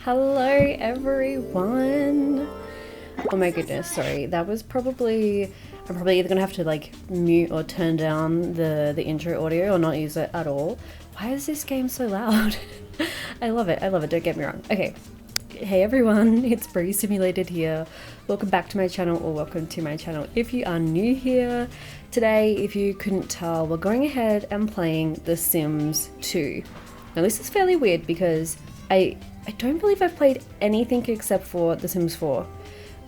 Hello everyone. Oh my goodness, sorry. That was probably, I'm probably either gonna have to like mute or turn down the intro audio or not use it at all. Why is this game so loud? I love it, don't get me wrong. Okay, hey everyone, it's Bree Simulated here. Welcome back to my channel, or welcome to my channel if you are new here. Today, if you couldn't tell, we're going ahead and playing The Sims 2. Now this is fairly weird because I don't believe I've played anything except for The Sims 4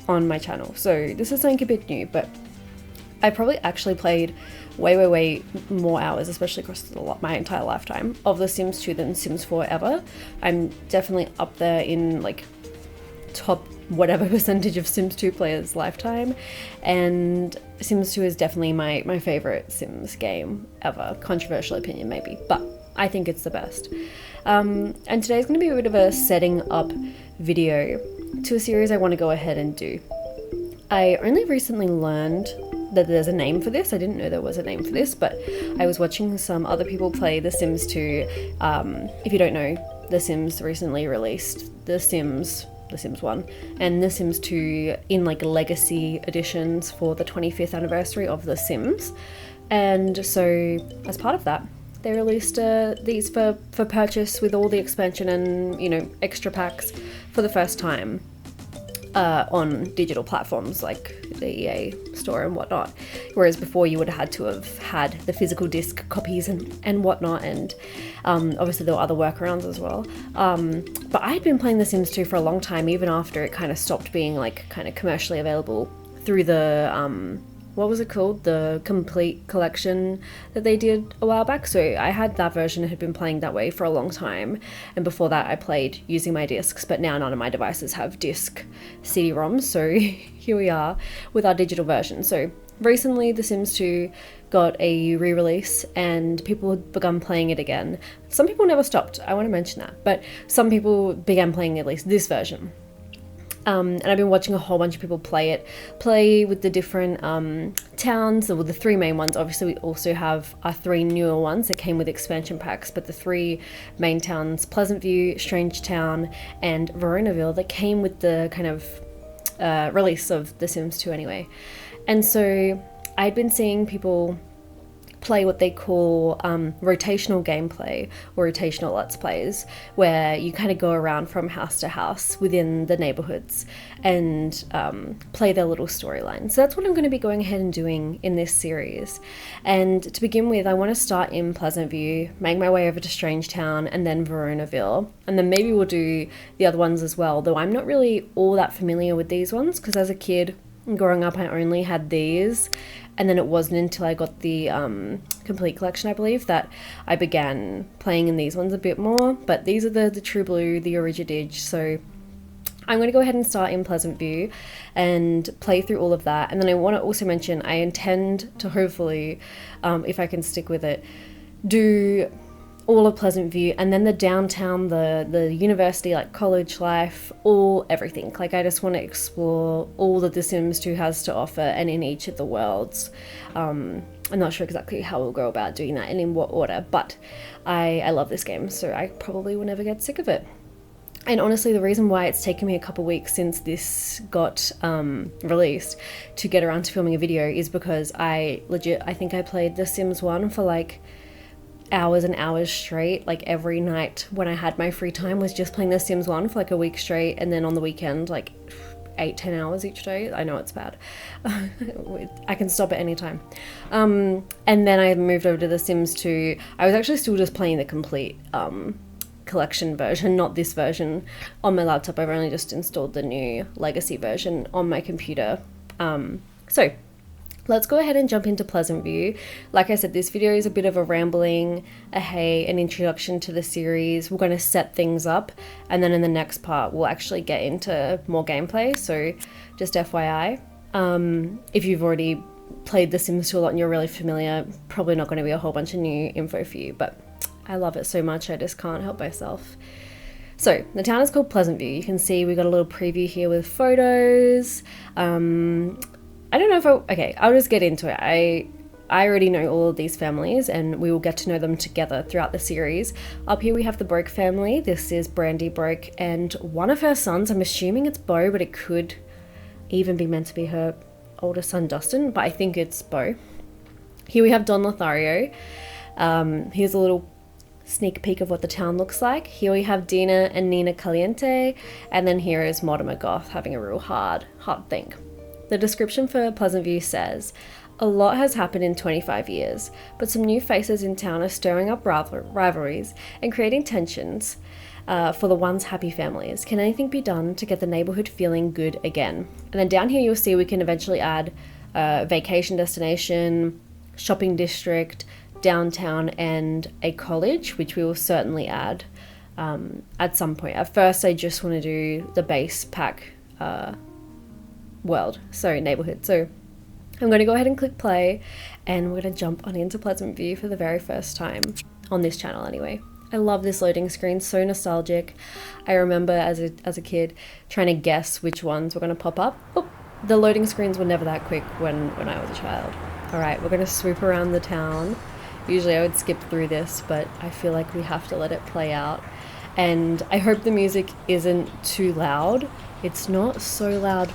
on my channel. So this is something a bit new, but I probably actually played way more hours, especially across my entire lifetime, of The Sims 2 than Sims 4 ever. I'm definitely up there in like top whatever percentage of Sims 2 players' lifetime, and Sims 2 is definitely my favorite Sims game ever. Controversial opinion maybe, but I think it's the best. And today's going to be a bit of a setting up video to a series I want to go ahead and do. I only recently learned that there's a name for this. I didn't know there was a name for this, but I was watching some other people play The Sims 2. If you don't know, The Sims recently released The Sims 1 and The Sims 2 in like legacy editions for the 25th anniversary of The Sims. And so as part of that, they released these for purchase with all the expansion and, you know, extra packs for the first time on digital platforms like the EA store and whatnot. Whereas before you would have had to have had the physical disc copies and whatnot, and obviously there were other workarounds as well. But I had been playing The Sims 2 for a long time, even after it kind of stopped being like kind of commercially available through the what was it called? The complete collection that they did a while back. So I had that version and had been playing that way for a long time. And before that I played using my discs, but now none of my devices have disc CD-ROMs. So here we are with our digital version. So recently The Sims 2 got a re-release and people had begun playing it again. Some people never stopped, I want to mention that, but some people began playing at least this version. And I've been watching a whole bunch of people play with the different towns, or the three main ones. Obviously we also have our three newer ones that came with expansion packs, but the three main towns, Pleasantview, Strangetown and Veronaville, that came with the kind of release of The Sims 2 anyway. And so I'd been seeing people play what they call rotational gameplay, or rotational let's plays, where you kind of go around from house to house within the neighborhoods and play their little storyline. So that's what I'm going to be going ahead and doing in this series. And to begin with, I want to start in Pleasantview, make my way over to Strangetown and then Veronaville, and then maybe we'll do the other ones as well, though I'm not really all that familiar with these ones because as a kid growing up I only had these, and then it wasn't until I got the complete collection, I believe, that I began playing in these ones a bit more. But these are the True Blue, the Origidig, so I'm going to go ahead and start in Pleasantview and play through all of that. And then I want to also mention I intend to hopefully, if I can stick with it, do all of Pleasantview and then the downtown, the university, like college life, everything. Like I just want to explore all that The Sims 2 has to offer and in each of the worlds. I'm not sure exactly how we'll go about doing that and in what order, but I love this game, so I probably will never get sick of it. And honestly, the reason why it's taken me a couple weeks since this got released to get around to filming a video is because I think I played The Sims 1 for like hours and hours straight. Like every night when I had my free time was just playing The Sims 1 for like a week straight, and then on the weekend like 8-10 hours each day. I know it's bad. I can stop at any time. And then I moved over to The Sims 2. I was actually still just playing the complete collection version, not this version on my laptop. I've only just installed the new legacy version on my computer. So let's go ahead and jump into Pleasantview. Like I said, this video is a bit of a rambling, an introduction to the series. We're going to set things up, and then in the next part we'll actually get into more gameplay, so just FYI. If you've already played The Sims 2 a lot and you're really familiar, probably not going to be a whole bunch of new info for you, but I love it so much I just can't help myself. So the town is called Pleasantview. You can see we got a little preview here with photos. I don't know if okay, I'll just get into it. I I already know all of these families and we will get to know them together throughout the series. Up here we have the Broke family. This is Brandy Broke and one of her sons. I'm assuming it's Beau, but it could even be meant to be her older son Dustin, but I think it's Beau. Here we have Don Lothario. Here's a little sneak peek of what the town looks like. Here we have Dina and Nina Caliente, and then here is Mortimer Goth having a real hard think. The description for Pleasantview says, "A lot has happened in 25 years, but some new faces in town are stirring up rivalries and creating tensions for the once happy families. Can anything be done to get the neighborhood feeling good again?" And then down here you'll see we can eventually add vacation destination, shopping district, downtown, and a college, which we will certainly add at some point. At first I just want to do the base pack neighborhood. So I'm going to go ahead and click play and we're going to jump on into Pleasantview for the very first time on this channel anyway. I love this loading screen, so nostalgic. I remember as a kid trying to guess which ones were going to pop up. Oh, the loading screens were never that quick when I was a child. Alright, we're going to swoop around the town. Usually I would skip through this, but I feel like we have to let it play out. And I hope the music isn't too loud. It's not so loud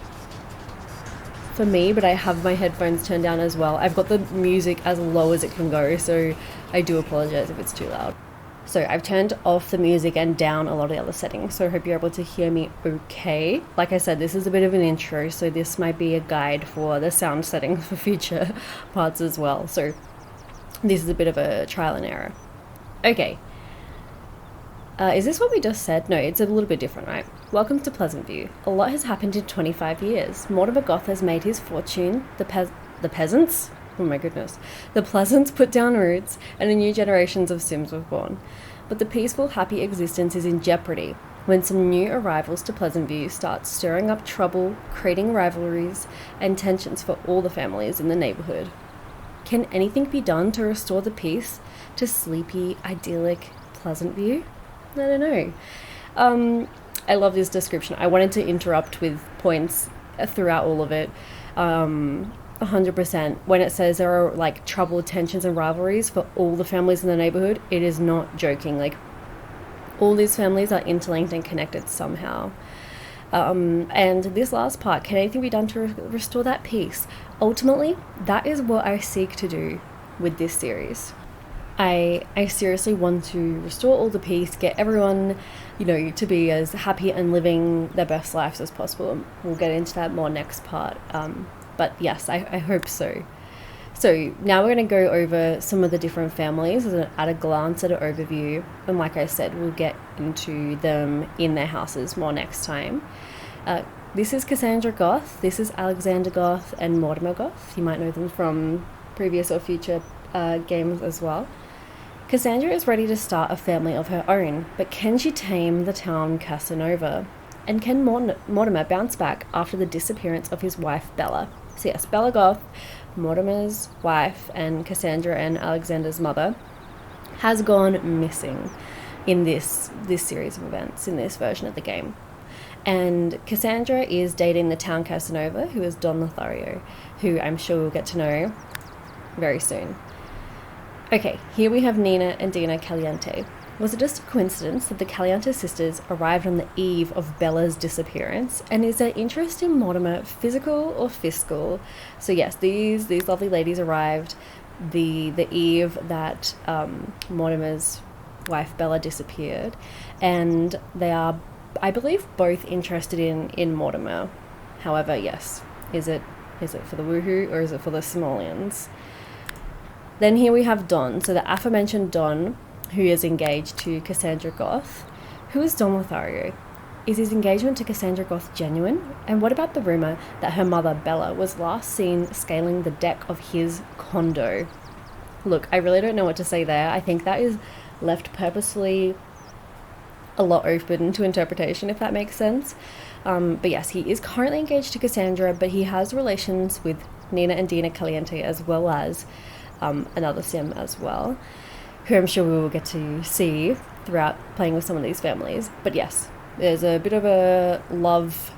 for me, but I have my headphones turned down as well. I've got the music as low as it can go, so I do apologize if it's too loud. So I've turned off the music and down a lot of the other settings, so I hope you're able to hear me okay. Like I said, this is a bit of an intro, so this might be a guide for the sound settings for future parts as well. So this is a bit of a trial and error. Okay. Is this what we just said? No, it's a little bit different, right? Welcome to Pleasantview. A lot has happened in 25 years. Mortimer Goth has made his fortune. The peasants? Oh my goodness. The Pleasants put down roots, and a new generations of Sims were born. But the peaceful, happy existence is in jeopardy when some new arrivals to Pleasantview start stirring up trouble, creating rivalries and tensions for all the families in the neighborhood. Can anything be done to restore the peace to sleepy, idyllic Pleasantview? I don't know. I love this description. I wanted to interrupt with points throughout all of it. 100%. When it says there are like trouble, tensions and rivalries for all the families in the neighborhood, it is not joking. Like all these families are interlinked and connected somehow. And this last part, can anything be done to restore that peace? Ultimately, that is what I seek to do with this series. I seriously want to restore all the peace, get everyone, to be as happy and living their best lives as possible. We'll get into that more next part. But yes, I hope so. So now we're going to go over some of the different families at a glance, at an overview. And like I said, we'll get into them in their houses more next time. This is Cassandra Goth. This is Alexander Goth and Mortimer Goth. You might know them from previous or future games as well. Cassandra is ready to start a family of her own, but can she tame the town Casanova? And can Mortimer bounce back after the disappearance of his wife Bella? So yes, Bella Goth, Mortimer's wife and Cassandra and Alexander's mother, has gone missing in this series of events, in this version of the game. And Cassandra is dating the town Casanova, who is Don Lothario, who I'm sure we'll get to know very soon. Okay, here we have Nina and Dina Caliente. Was it just a coincidence that the Caliente sisters arrived on the eve of Bella's disappearance? And is their interest in Mortimer physical or fiscal? So yes, these lovely ladies arrived the eve that Mortimer's wife Bella disappeared, and they are, I believe, both interested in Mortimer. However, yes, is it for the woohoo or is it for the simoleons? Then here we have Don. So the aforementioned Don, who is engaged to Cassandra Goth. Who is Don Lothario? Is his engagement to Cassandra Goth genuine? And what about the rumour that her mother, Bella, was last seen scaling the deck of his condo? Look, I really don't know what to say there. I think that is left purposefully a lot open to interpretation, if that makes sense. But yes, he is currently engaged to Cassandra, but he has relations with Nina and Dina Caliente, as well as another sim as well, who I'm sure we will get to see throughout playing with some of these families. But yes, there's a bit of a love,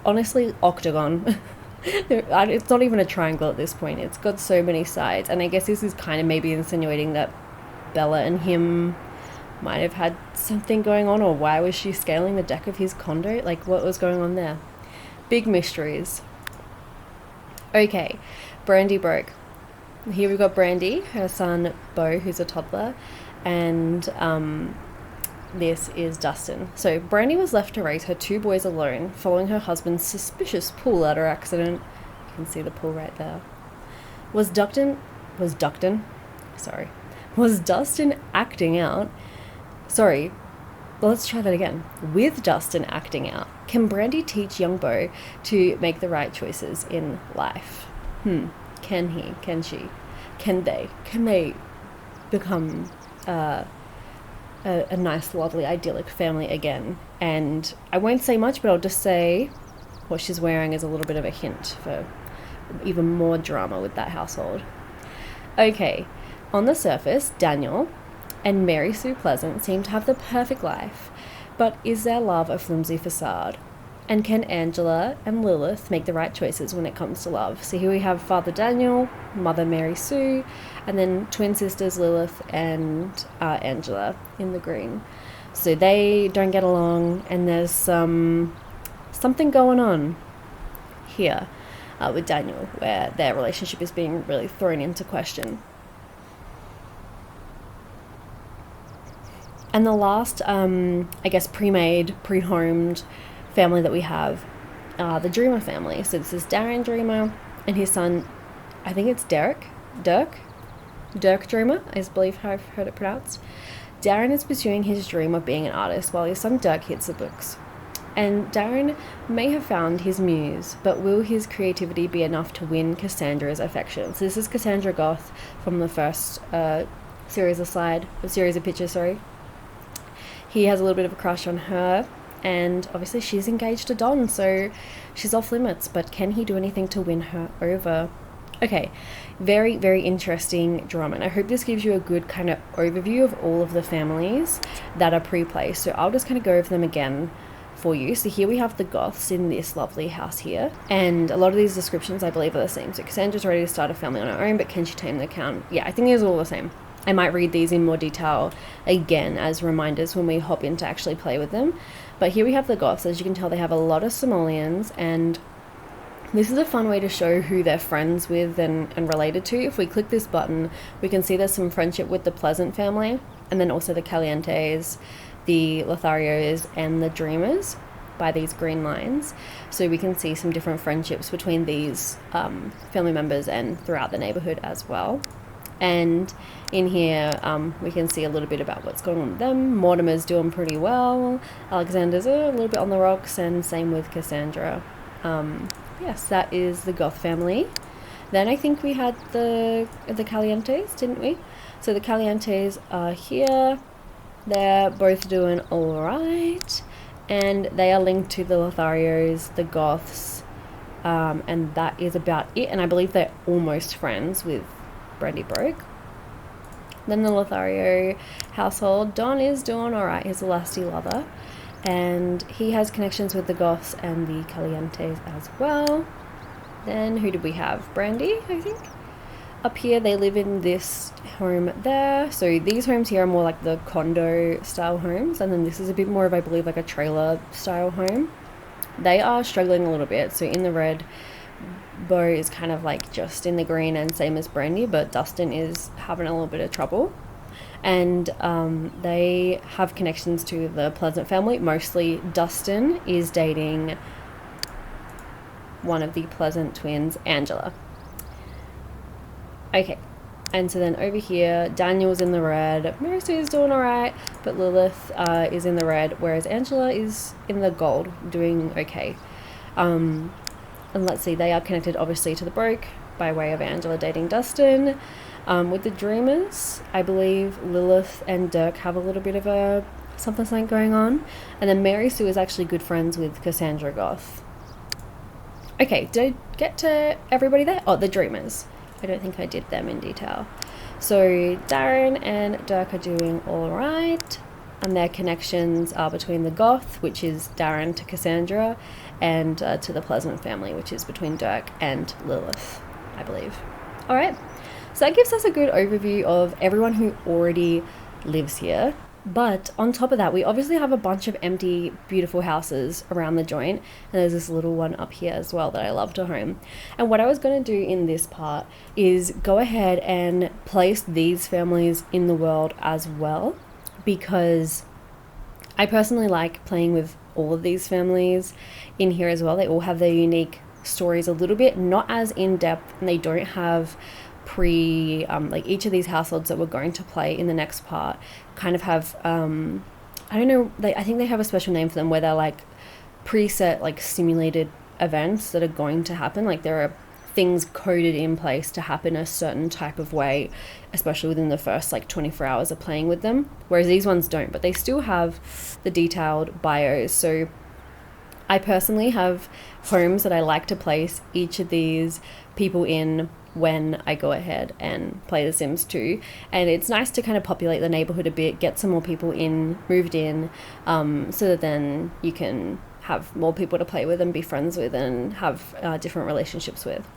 honestly, octagon It's not even a triangle at this point. It's got so many sides. And I guess this is kind of maybe insinuating that Bella and him might have had something going on, or why was she scaling the deck of his condo? Like, what was going on there? Big mysteries. Okay, Brandy broke. Here we've got Brandy, her son Beau, who's a toddler, and this is Dustin. So Brandy was left to raise her 2 boys alone following her husband's suspicious pool ladder accident. You can see the pool right there. Was Dustin acting out? Sorry, let's try that again. With Dustin acting out, can Brandy teach young Beau to make the right choices in life? Can he? Can she? Can they? Can they become a nice, lovely, idyllic family again? And I won't say much, but I'll just say what she's wearing is a little bit of a hint for even more drama with that household. Okay, on the surface, Daniel and Mary Sue Pleasant seem to have the perfect life, but is their love a flimsy facade? And can Angela and Lilith make the right choices when it comes to love? So here we have Father Daniel, Mother Mary Sue, and then twin sisters Lilith and Angela in the green. So they don't get along, and there's something going on here with Daniel, where their relationship is being really thrown into question. And the last, I guess, pre-made, pre-homed family that we have, the Dreamer family. So this is Darren Dreamer and his son, I think it's Dirk Dreamer, I believe how I've heard it pronounced. Darren is pursuing his dream of being an artist while his son Dirk hits the books. And Darren may have found his muse, but will his creativity be enough to win Cassandra's affection? So this is Cassandra Goth from the first series of pictures, He has a little bit of a crush on her, and obviously she's engaged to Don, so she's off limits, but can he do anything to win her over? Okay, very, very interesting drama, and I hope this gives you a good kind of overview of all of the families that are pre-placed. So I'll just kind of go over them again for you. So here we have the Goths in this lovely house here, and a lot of these descriptions I believe are the same. So Cassandra's ready to start a family on her own, but can she tame the count? Yeah, I think these are all the same. I might read these in more detail again as reminders when we hop in to actually play with them. But here we have the Goths. As you can tell, they have a lot of simoleons, and this is a fun way to show who they're friends with and related to. If we click this button, we can see there's some friendship with the Pleasant family, and then also the Calientes, the Lotharios, and the Dreamers by these green lines. So we can see some different friendships between these family members and throughout the neighborhood as well. And in here, we can see a little bit about what's going on with them. Mortimer's doing pretty well. Alexander's a little bit on the rocks, and same with Cassandra. Yes, that is the Goth family. Then I think we had the Calientes, didn't we? So the Calientes are here. They're both doing all right, and they are linked to the Lotharios, the Goths, and that is about it. And I believe they're almost friends with Brandy Broke. Then the Lothario household, Don is doing all right. He's a lusty lover, and he has connections with the Goths and the Calientes as well. Then who did we have? Brandy, I think. Up here, they live in this home there. So these homes here are more like the condo style homes, and then this is a bit more of, I believe, like a trailer style home. They are struggling a little bit. So in the red, Beau is kind of like just in the green, and same as Brandy, but Dustin is having a little bit of trouble. And they have connections to the Pleasant family. Mostly Dustin is dating one of the Pleasant twins, Angela. Okay, and so then over here, Daniel's in the red, Mary Sue is doing alright, but Lilith is in the red, whereas Angela is in the gold, doing okay. And let's see, they are connected obviously to the Broke by way of Angela dating Dustin. With the Dreamers, I believe Lilith and Dirk have a little bit of a something going on. And then Mary Sue is actually good friends with Cassandra Goth. Okay, did I get to everybody there? Oh, the Dreamers. I don't think I did them in detail. So Darren and Dirk are doing all right. and their connections are between the Goth, which is Darren to Cassandra, and to the Pleasant family, which is between Dirk and Lilith, I believe. All right, so that gives us a good overview of everyone who already lives here. But on top of that, we obviously have a bunch of empty, beautiful houses around the joint, and there's this little one up here as well that I love to home. And what I was going to do in this part is go ahead and place these families in the world as well, because I personally like playing with all of these families in here as well. They all have their unique stories a little bit, not as in-depth, and they don't have like each of these households that we're going to play in the next part kind of have I don't know, I think they have a special name for them, where they're like preset, like simulated events that are going to happen. Like there are things coded in place to happen a certain type of way, especially within the first like 24 hours of playing with them, whereas these ones don't, but they still have the detailed bios. So I personally have homes that I like to place each of these people in when I go ahead and play The Sims 2, and it's nice to kind of populate the neighborhood a bit, get some more people moved in, so that then you can have more people to play with and be friends with and have different relationships with.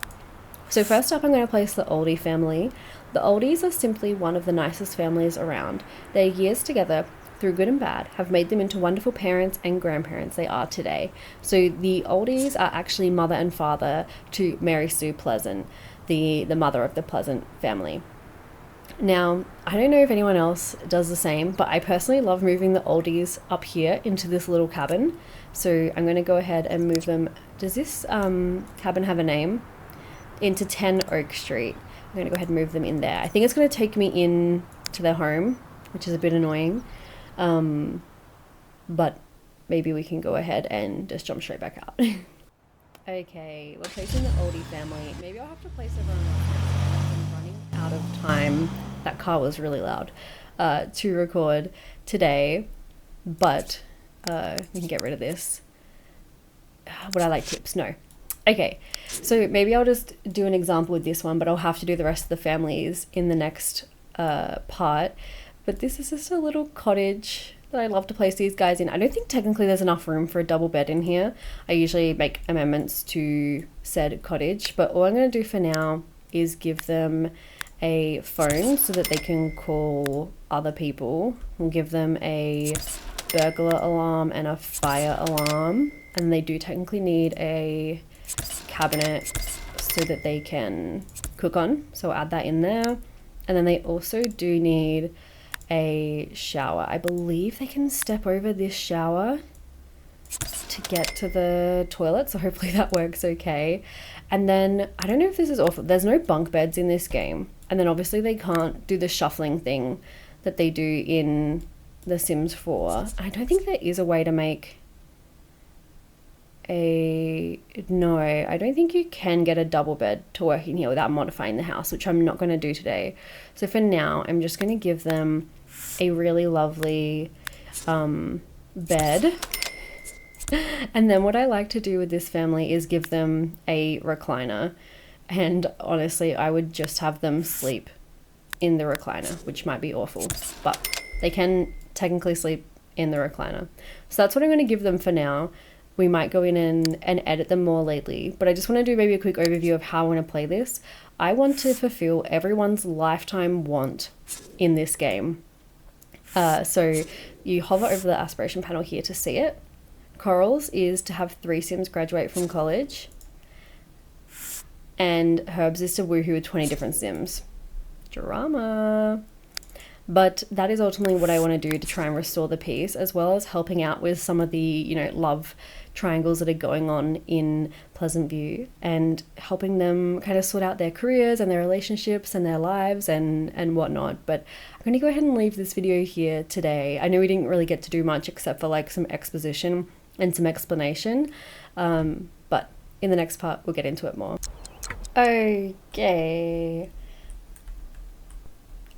So first up, I'm going to place the Oldie family. The Oldies are simply one of the nicest families around. Their years together, through good and bad, have made them into wonderful parents and grandparents they are today. So the Oldies are actually mother and father to Mary Sue Pleasant, the mother of the Pleasant family. Now, I don't know if anyone else does the same, but I personally love moving the Oldies up here into this little cabin. So I'm going to go ahead and move them. Does this cabin have a name? Into 10 Oak Street. I'm going to go ahead and move them in there. I think it's going to take me in to their home, which is a bit annoying. But maybe we can go ahead and just jump straight back out. Okay, we're placing the Oldie family. Maybe I'll have to place everyone else next. I'm running out of time. That car was really loud to record today, but we can get rid of this. Would I like tips? No. Okay, so maybe I'll just do an example with this one, but I'll have to do the rest of the families in the next part. But this is just a little cottage that I love to place these guys in. I don't think technically there's enough room for a double bed in here. I usually make amendments to said cottage, but all I'm going to do for now is give them a phone so that they can call other people. We'll give them a burglar alarm and a fire alarm, and they do technically need a cabinet so that they can cook on, so I'll add that in there. And then they also do need a shower. I believe they can step over this shower to get to the toilet, so hopefully that works okay. And then I don't know if this is awful, there's no bunk beds in this game, and then obviously they can't do the shuffling thing that they do in The Sims 4. I don't think there is a way to make no, I don't think you can get a double bed to work in here without modifying the house, which I'm not going to do today. So for now, I'm just going to give them a really lovely bed. And then what I like to do with this family is give them a recliner. And honestly, I would just have them sleep in the recliner, which might be awful, but they can technically sleep in the recliner. So that's what I'm going to give them for now. We might go in and edit them more lately, but I just want to do maybe a quick overview of how I want to play this. I want to fulfill everyone's lifetime want in this game. So you hover over the aspiration panel here to see it. Coral's is to have 3 Sims graduate from college, and Herb's is to woohoo with 20 different Sims. Drama. But that is ultimately what I want to do to try and restore the peace, as well as helping out with some of the, love triangles that are going on in Pleasantview, and helping them kind of sort out their careers and their relationships and their lives and whatnot. But I'm going to go ahead and leave this video here today. I know we didn't really get to do much except for like some exposition and some explanation, but in the next part we'll get into it more. Okay.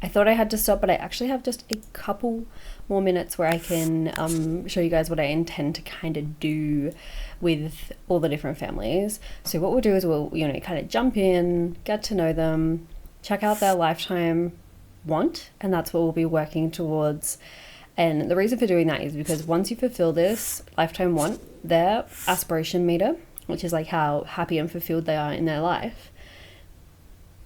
I thought I had to stop, but I actually have just a couple more minutes where I can show you guys what I intend to kind of do with all the different families. So what we'll do is we'll, kind of jump in, get to know them, check out their lifetime want, and that's what we'll be working towards. And the reason for doing that is because once you fulfill this lifetime want, their aspiration meter, which is like how happy and fulfilled they are in their life,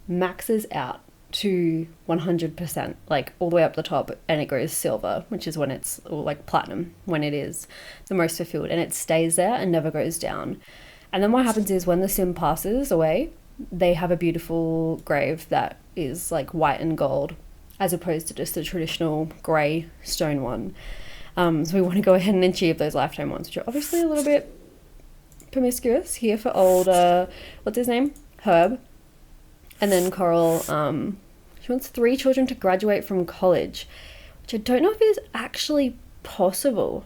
maxes out to 100%, like all the way up the top, and it goes silver, which is when it's, or like platinum, when it is the most fulfilled, and it stays there and never goes down. And then what happens is when the sim passes away, they have a beautiful grave that is like white and gold, as opposed to just the traditional grey stone one. So we want to go ahead and achieve those lifetime ones, which are obviously a little bit promiscuous here for old, what's his name? Herb. And then Coral, she wants 3 children to graduate from college, which I don't know if is actually possible.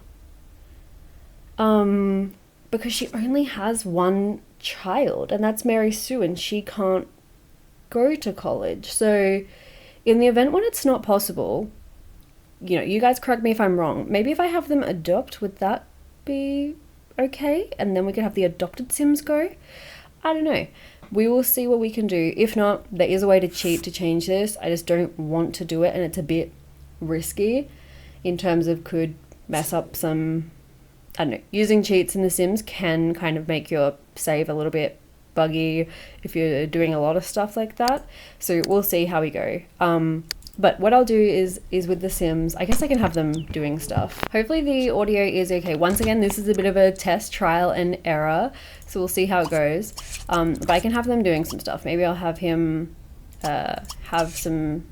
Because she only has 1 child, and that's Mary Sue, and she can't go to college. So in the event when it's not possible, you know, you guys correct me if I'm wrong, maybe if I have them adopt, would that be okay? And then we could have the adopted Sims go? I don't know. We will see what we can do. If not, there is a way to cheat to change this. I just don't want to do it, and it's a bit risky in terms of could mess up some, I don't know, using cheats in The Sims can kind of make your save a little bit buggy if you're doing a lot of stuff like that. So we'll see how we go. But what I'll do is with The Sims, I guess I can have them doing stuff. Hopefully the audio is okay. Once again, this is a bit of a test, trial and error, so we'll see how it goes. But I can have them doing some stuff. Maybe I'll have him have some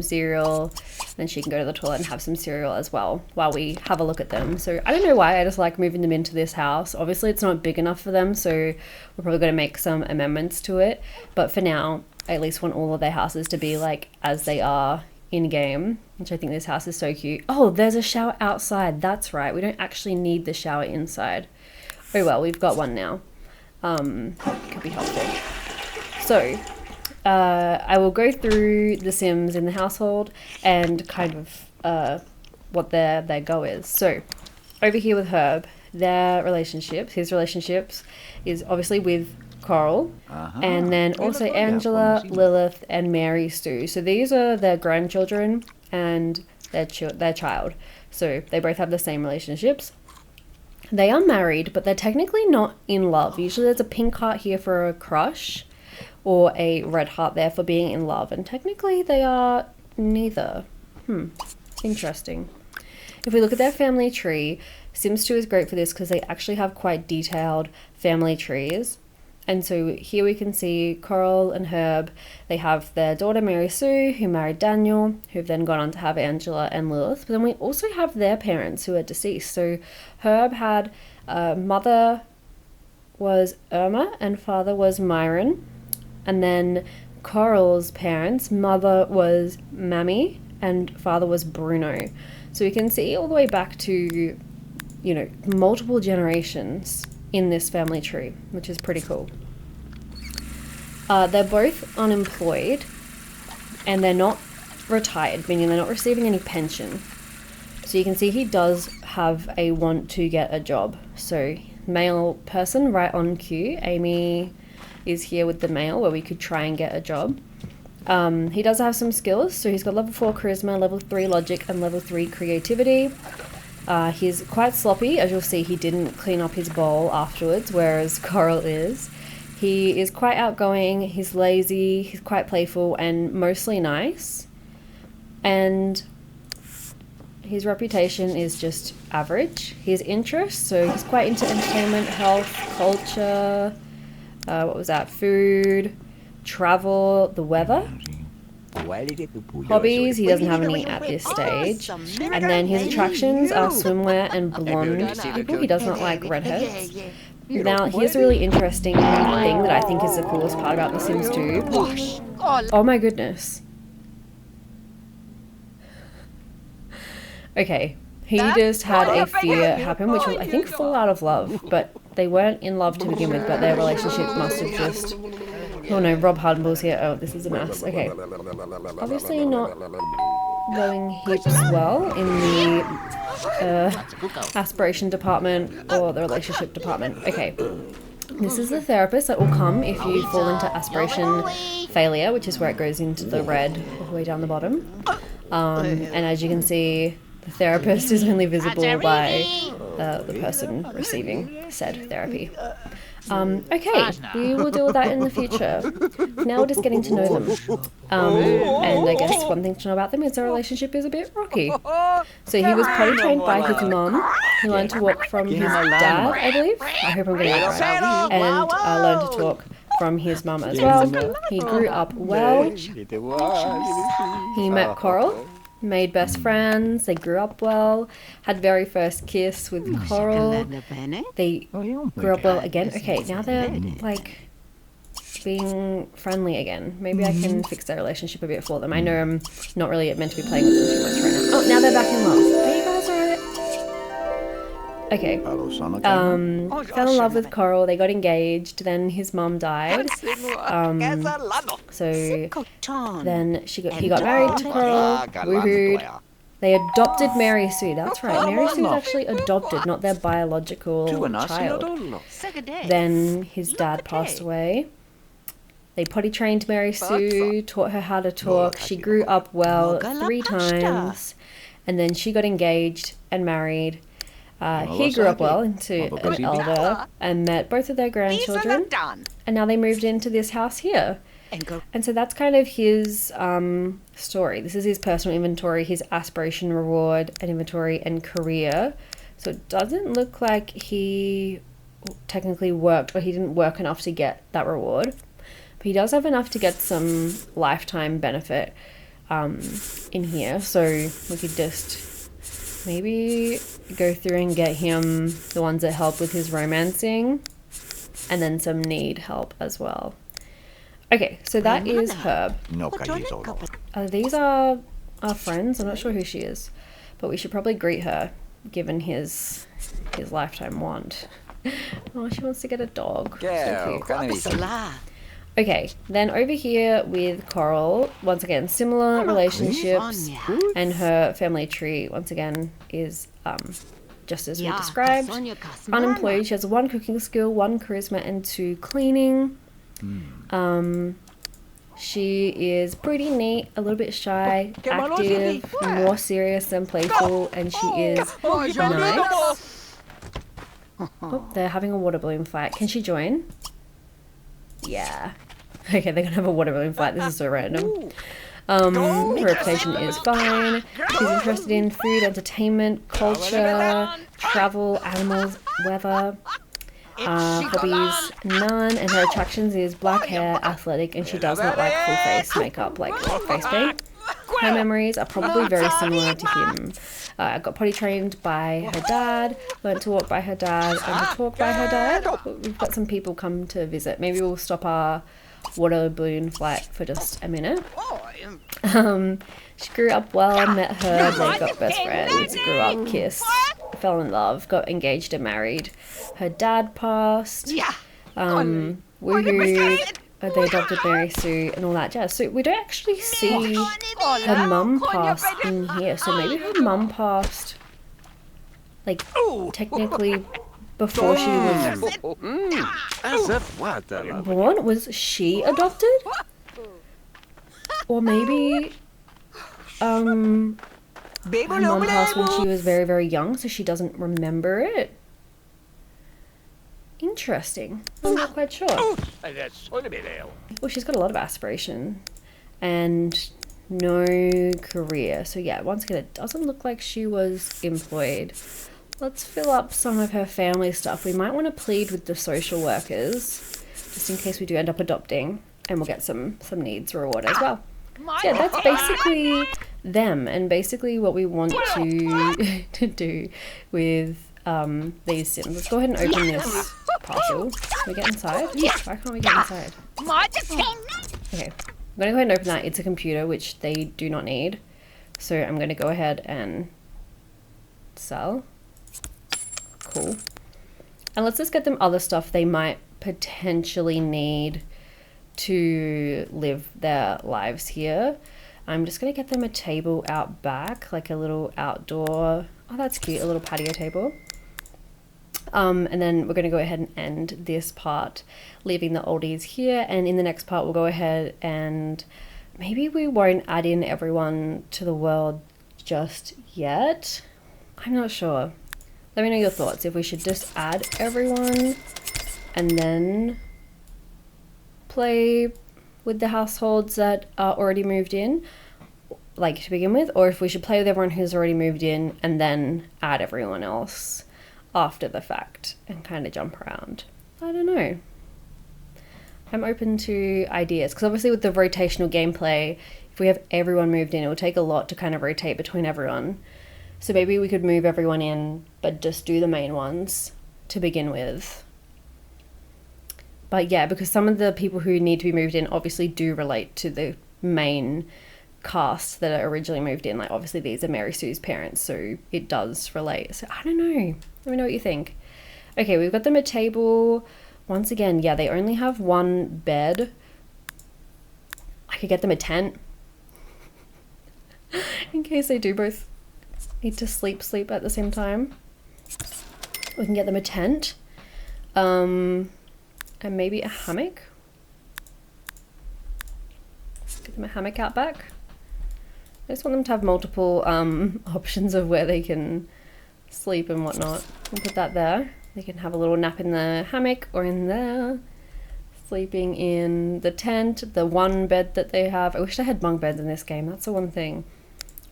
cereal, then she can go to the toilet and have some cereal as well while we have a look at them. So I don't know why, I just like moving them into this house. Obviously it's not big enough for them, so we're probably going to make some amendments to it, but for now I at least want all of their houses to be like as they are in game, which I think this house is so cute. Oh, there's a shower outside, that's right, we don't actually need the shower inside. Oh well, we've got one now. Could be helpful. So I will go through the Sims in the household and kind of what their go is. So over here with Herb, their relationships, his relationships is obviously with Coral, and then also Angela, Lilith, and Mary Sue. So these are their grandchildren and their child. So they both have the same relationships. They are married, but they're technically not in love. Usually there's a pink heart here for a crush, or a red heart there for being in love, and technically they are neither. Interesting. If we look at their family tree, Sims 2 is great for this because they actually have quite detailed family trees. And so here we can see Coral and Herb. They have their daughter Mary Sue, who married Daniel, who've then gone on to have Angela and Lilith. But then we also have their parents who are deceased. So Herb had mother was Irma and father was Myron. And then Coral's parents, mother was Mammy and father was Bruno. So we can see all the way back to, you know, multiple generations in this family tree, which is pretty cool. They're both unemployed and they're not retired, meaning they're not receiving any pension. So you can see he does have a want to get a job. So male person right on cue. Amy is here with the male where we could try and get a job. He does have some skills, so he's got level 4 charisma, level 3 logic, and level 3 creativity. He's quite sloppy, as you'll see he didn't clean up his bowl afterwards, whereas Coral is. He is quite outgoing, he's lazy, he's quite playful, and mostly nice. And his reputation is just average. His interests, so he's quite into entertainment, health, culture, what was that? Food, travel, the weather. Hobbies, he doesn't have any at this stage. And then his attractions are swimwear and blonde people. He does not like redheads. Now, here's a really interesting thing that I think is the coolest part about The Sims 2. Oh my goodness. Okay, he just had a fear happen, which was, I think, fall out of love, but they weren't in love to begin with, but their relationship must have just... Oh no, Rob Hardenbull's here. Oh, this is a mess. Okay. Obviously not going heaps well in the aspiration department or the relationship department. Okay. This is the therapist that will come if you fall into aspiration failure, which is where it goes into the red all the way down the bottom. And as you can see, The therapist is only visible by the person receiving said therapy. Okay, we will deal with that in the future. Now we're just getting to know them. And I guess one thing to know about them is their relationship is a bit rocky. So he was potty trained by his mum. He learned to walk from his dad, I believe. I hope I'm getting it right. And learned to talk from his mum as well. He grew up well. He met Coral, made best friends, they grew up well, had very first kiss with Coral. They grew up well again. Okay, now they're like being friendly again. Maybe I can fix their relationship a bit for them. I know I'm not really meant to be playing with them too much right now. Oh, now they're back in love. Are you guys alright? Okay. Fell in love with Coral. They got engaged. Then his mum died. So then he got married to Coral. Woohooed. They adopted Mary Sue. That's right. Mary Sue's actually adopted, not their biological child. Then his dad passed away. They potty trained Mary Sue, taught her how to talk. She grew up well 3 times. And then she got engaged and married. He grew up well into an elder and met both of their grandchildren, and now they moved into this house here. And so that's kind of his story. This is his personal inventory, his aspiration, reward, and inventory, and career. So it doesn't look like he technically worked, or he didn't work enough to get that reward. But he does have enough to get some lifetime benefit in here. So we could just maybe go through and get him the ones that help with his romancing, and then some need help as well. Okay, so that is Herb. These are our friends. I'm not sure who she is, but we should probably greet her, given his lifetime want. Oh, she wants to get a dog. So cute. Okay, then over here with Coral, once again, similar relationships, and her family tree, once again, is just as we described. Unemployed, she has 1 cooking skill, 1 charisma, and 2 cleaning. She is pretty neat, a little bit shy, active, more serious than playful, and she is nice. Oh, they're having a water balloon fight. Can she join? Yeah. Okay, they're gonna have a water balloon fight. This is so random. Her reputation is fine. She's interested in food, entertainment, culture, travel, animals, weather. Hobbies, none. And her attractions is black hair, athletic, and she does not like full face makeup, like face paint. Her memories are probably very similar to him. Got potty trained by her dad, learned to walk by her dad, and to talk by her dad. We've got some people come to visit. Maybe we'll stop our water balloon flight for just a minute. She grew up well, met her, they got best friends, grew up, kissed, fell in love, got engaged and married. Her dad passed. Woohoo. They adopted Mary Sue and all that jazz. So we don't actually see her mum pass in here. So maybe her mum passed, like, technically before she was born. Was she adopted? Or maybe her mum passed when she was very, very young, so she doesn't remember it. Interesting. I'm not quite sure. Well, she's got a lot of aspiration and no career. So yeah, once again, it doesn't look like she was employed. Let's fill up some of her family stuff. We might want to plead with the social workers, just in case we do end up adopting, and we'll get some needs reward as well. So yeah, that's basically them, and basically what we want to do with these Sims. Let's go ahead and open this parcel. Can we get inside? Why can't we get inside? Okay, I'm going to go ahead and open that. It's a computer, which they do not need. So I'm going to go ahead and sell. Cool. And let's just get them other stuff they might potentially need to live their lives here. I'm just going to get them a table out back, like a little outdoor, oh that's cute, a little patio table. And then we're going to go ahead and end this part, leaving the oldies here, and in the next part we'll go ahead and maybe we won't add in everyone to the world just yet. I'm not sure. Let me know your thoughts. If we should just add everyone and then play with the households that are already moved in, like to begin with, or if we should play with everyone who's already moved in and then add everyone else after the fact and kind of jump around. I don't know. I'm open to ideas because obviously with the rotational gameplay, if we have everyone moved in, it will take a lot to kind of rotate between everyone. So maybe we could move everyone in, but just do the main ones to begin with. But yeah, because some of the people who need to be moved in obviously do relate to the main cast that are originally moved in. Like obviously these are Mary Sue's parents, so it does relate. So I don't know. Let me know what you think. Okay, we've got them a table. Once again, yeah, they only have one bed. I could get them a tent. In case they do both need to sleep at the same time. We can get them a tent. And maybe a hammock. Get them a hammock out back. I just want them to have multiple options of where they can sleep and whatnot. We'll put that there. They can have a little nap in the hammock or in there. Sleeping in the tent, the one bed that they have. I wish I had bunk beds in this game. That's the one thing.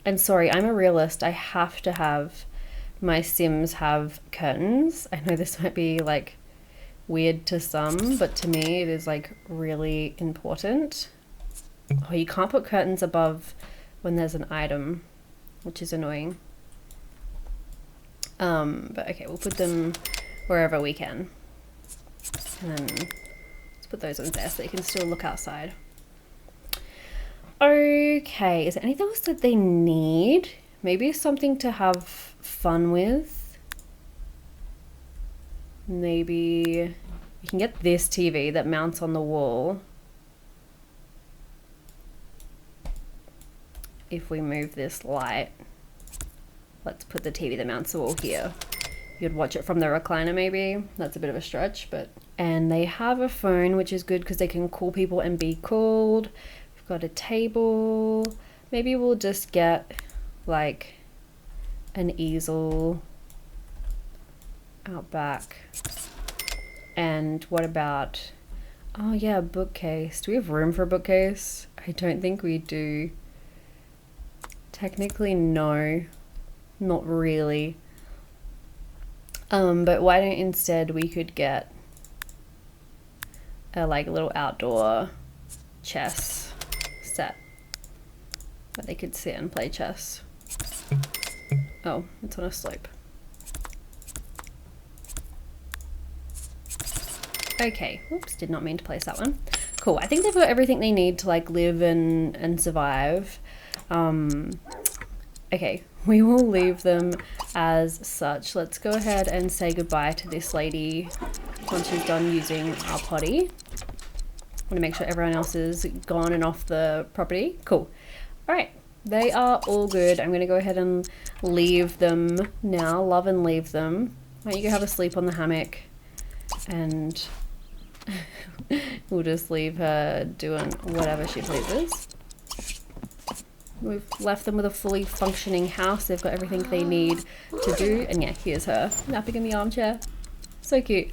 And sorry, I'm a realist. I have to have my Sims have curtains. I know this might be like weird to some, but to me it is like really important. Oh, you can't put curtains above when there's an item, which is annoying. But okay, we'll put them wherever we can. And then let's put those ones there so they can still look outside. Okay, is there anything else that they need? Maybe something to have fun with. Maybe we can get this TV that mounts on the wall. If we move this light, let's put the TV that mounts the wall here. You'd watch it from the recliner maybe. That's a bit of a stretch, but... And they have a phone, which is good because they can call people and be called. We've got a table. Maybe we'll just get like an easel out back. And what about... Oh yeah, a bookcase. Do we have room for a bookcase? I don't think we do. Technically, no. Not really. But why don't instead we could get a like little outdoor chess set that they could sit and play chess. Oh, it's on a slope. Okay, oops, did not mean to place that one. Cool, I think they've got everything they need to like live and survive. Okay, we will leave them as such. Let's go ahead and say goodbye to this lady once she's done using our potty. I want to make sure everyone else is gone and off the property. Cool. All right, they are all good. I'm going to go ahead and leave them now. Love and leave them. Why don't you go have a sleep on the hammock and we'll just leave her doing whatever she pleases. We've left them with a fully functioning house. They've got everything they need to do. And yeah, here's her napping in the armchair. So cute.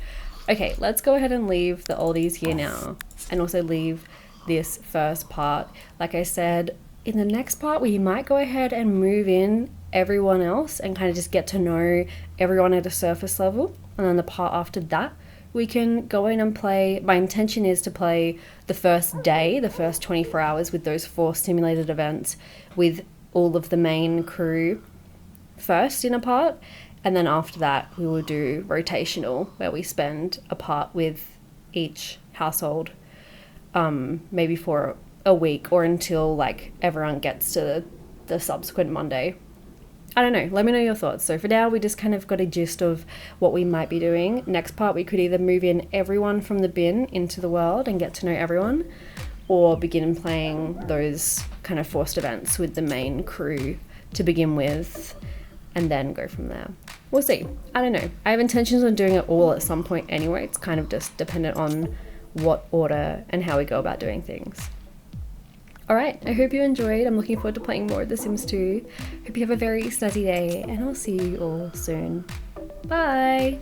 Okay, let's go ahead and leave the oldies here now. And also leave this first part. Like I said, in the next part, we might go ahead and move in everyone else and kind of just get to know everyone at a surface level. And then the part after that, we can go in and play. My intention is to play the first day, the first 24 hours with those 4 simulated events with all of the main crew first in a part. And then after that, we will do rotational where we spend a part with each household, maybe for a week or until like everyone gets to the subsequent Monday. I don't know, let me know your thoughts. So for now, we just kind of got a gist of what we might be doing. Next part, we could either move in everyone from the bin into the world and get to know everyone, or begin playing those kind of forced events with the main crew to begin with, and then go from there. We'll see. I don't know. I have intentions on doing it all at some point anyway. It's kind of just dependent on what order and how we go about doing things. Alright, I hope you enjoyed. I'm looking forward to playing more of The Sims 2. Hope you have a very snazzy day, and I'll see you all soon. Bye!